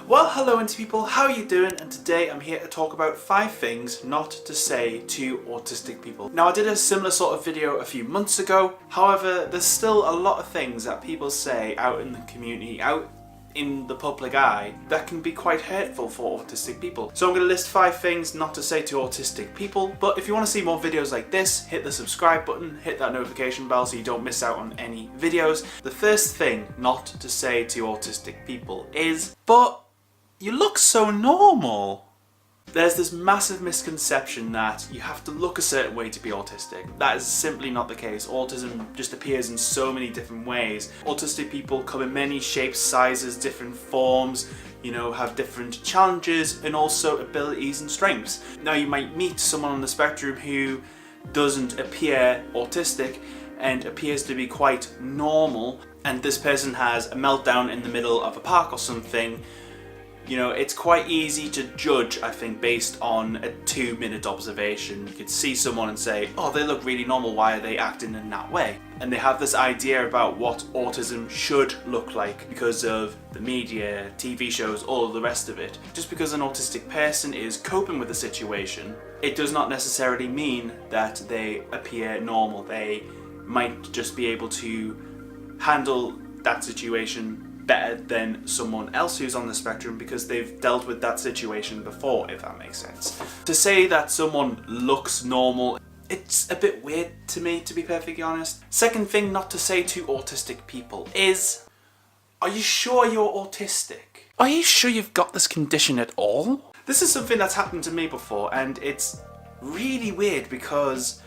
Well, hello Indie people, how are you doing? And today I'm here to talk about 5 things not to say to autistic people. Now, I did a similar sort of video a few months ago, however, there's still a lot of things that people say out in the community, out in the public eye, that can be quite hurtful for autistic people. So I'm going to list 5 things not to say to autistic people, but if you want to see more videos like this, hit the subscribe button, hit that notification bell so you don't miss out on any videos. The first thing not to say to autistic people is, "But you look so normal." There's this massive misconception that you have to look a certain way to be autistic. That is simply not the case. Autism just appears in so many different ways. Autistic people come in many shapes, sizes, different forms, have different challenges and also abilities and strengths. Now, you might meet someone on the spectrum who doesn't appear autistic and appears to be quite normal, and this person has a meltdown in the middle of a park or something. It's quite easy to judge, I think, based on a 2-minute observation. You could see someone and say, oh, they look really normal, why are they acting in that way? And they have this idea about what autism should look like because of the media, TV shows, all of the rest of it. Just because an autistic person is coping with a situation, it does not necessarily mean that they appear normal. They might just be able to handle that situation better than someone else who's on the spectrum because they've dealt with that situation before, if that makes sense. To say that someone looks normal, it's a bit weird to me, to be perfectly honest. Second thing not to say to autistic people is, are you sure you're autistic? Are you sure you've got this condition at all? This is something that's happened to me before, and it's really weird because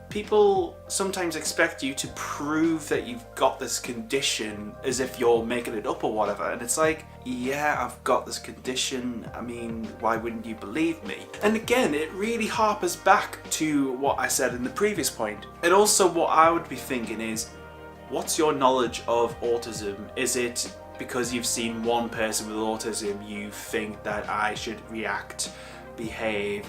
people sometimes expect you to prove that you've got this condition as if you're making it up or whatever, and it's like, yeah, I've got this condition, I mean, why wouldn't you believe me? And again, it really harpers back to what I said in the previous point. And also what I would be thinking is, what's your knowledge of autism? Is it because you've seen one person with autism you think that I should react, behave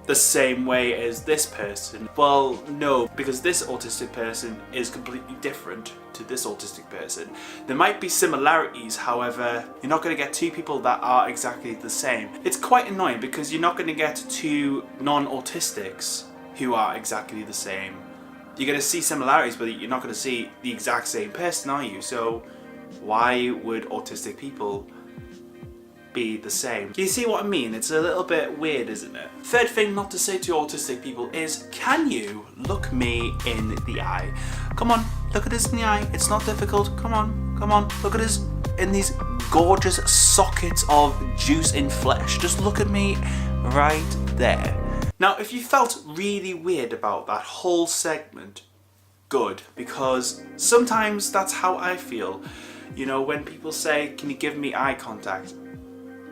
the same way as this person? Well, no, because this autistic person is completely different to this autistic person. There might be similarities, however, you're not going to get 2 people that are exactly the same. It's quite annoying because you're not going to get 2 non-autistics who are exactly the same. You're going to see similarities, but you're not going to see the exact same person, are you? So why would autistic people be the same? Do you see what I mean? It's a little bit weird, isn't it? Third thing not to say to autistic people is, can you look me in the eye? Come on, look at us in the eye. It's not difficult. Come on, look at us in these gorgeous sockets of juice in flesh. Just look at me right there. Now, if you felt really weird about that whole segment, good, because sometimes that's how I feel. When people say, can you give me eye contact?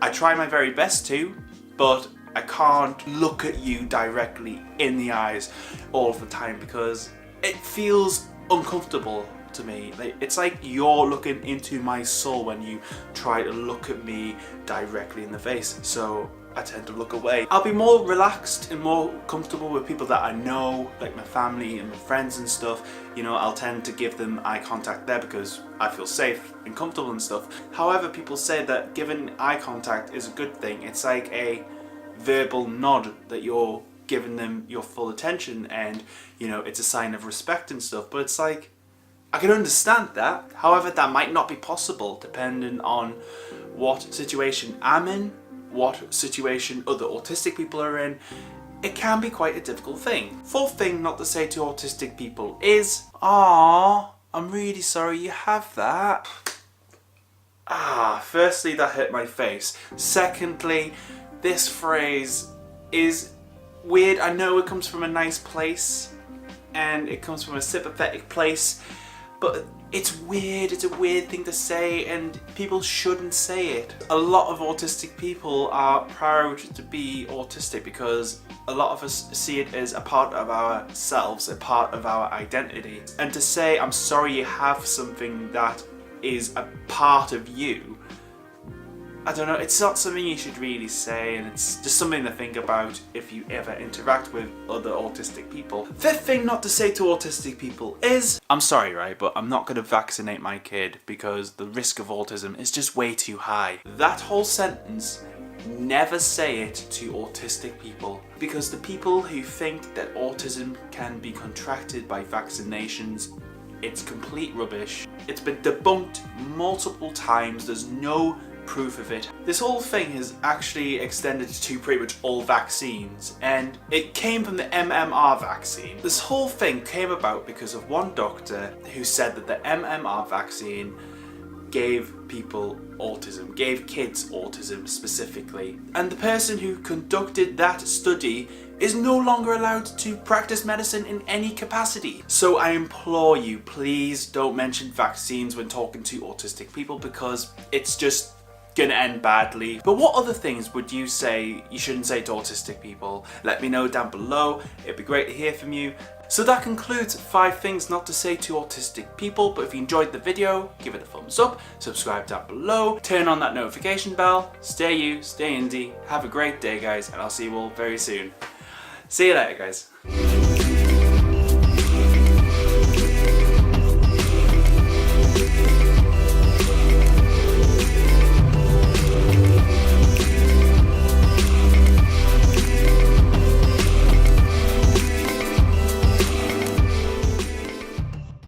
I try my very best to, but I can't look at you directly in the eyes all of the time because it feels uncomfortable to me. It's like you're looking into my soul when you try to look at me directly in the face, so I tend to look away. I'll be more relaxed and more comfortable with people that I know, like my family and my friends and stuff. I'll tend to give them eye contact there because I feel safe and comfortable and stuff. However, people say that giving eye contact is a good thing. It's like a verbal nod that you're giving them your full attention and, it's a sign of respect and stuff. But it's like, I can understand that. However, that might not be possible depending on what situation I'm in, what situation other autistic people are in. It can be quite a difficult thing. Fourth thing not to say to autistic people is, "Aww, I'm really sorry you have that." Firstly, that hurt my face. Secondly, this phrase is weird. I know it comes from a nice place and it comes from a sympathetic place, but it's weird, it's a weird thing to say and people shouldn't say it. A lot of autistic people are proud to be autistic because a lot of us see it as a part of ourselves, a part of our identity. And to say, I'm sorry you have something that is a part of you, I don't know, it's not something you should really say, and it's just something to think about if you ever interact with other autistic people. Fifth thing not to say to autistic people is, I'm sorry, right, but I'm not going to vaccinate my kid because the risk of autism is just way too high. That whole sentence, never say it to autistic people, because the people who think that autism can be contracted by vaccinations, it's complete rubbish. It's been debunked multiple times. There's no proof of it. This whole thing has actually extended to pretty much all vaccines, and it came from the MMR vaccine. This whole thing came about because of one doctor who said that the MMR vaccine gave people autism, gave kids autism specifically. And the person who conducted that study is no longer allowed to practice medicine in any capacity. So I implore you, please don't mention vaccines when talking to autistic people, because it's just gonna end badly. But what other things would you say you shouldn't say to autistic people? Let me know down below. It'd be great to hear from you. So that concludes 5 things not to say to autistic people. But if you enjoyed the video, give it a thumbs up, subscribe down below, turn on that notification bell. Stay you, stay indie, have a great day guys, and I'll see you all very soon. See you later guys.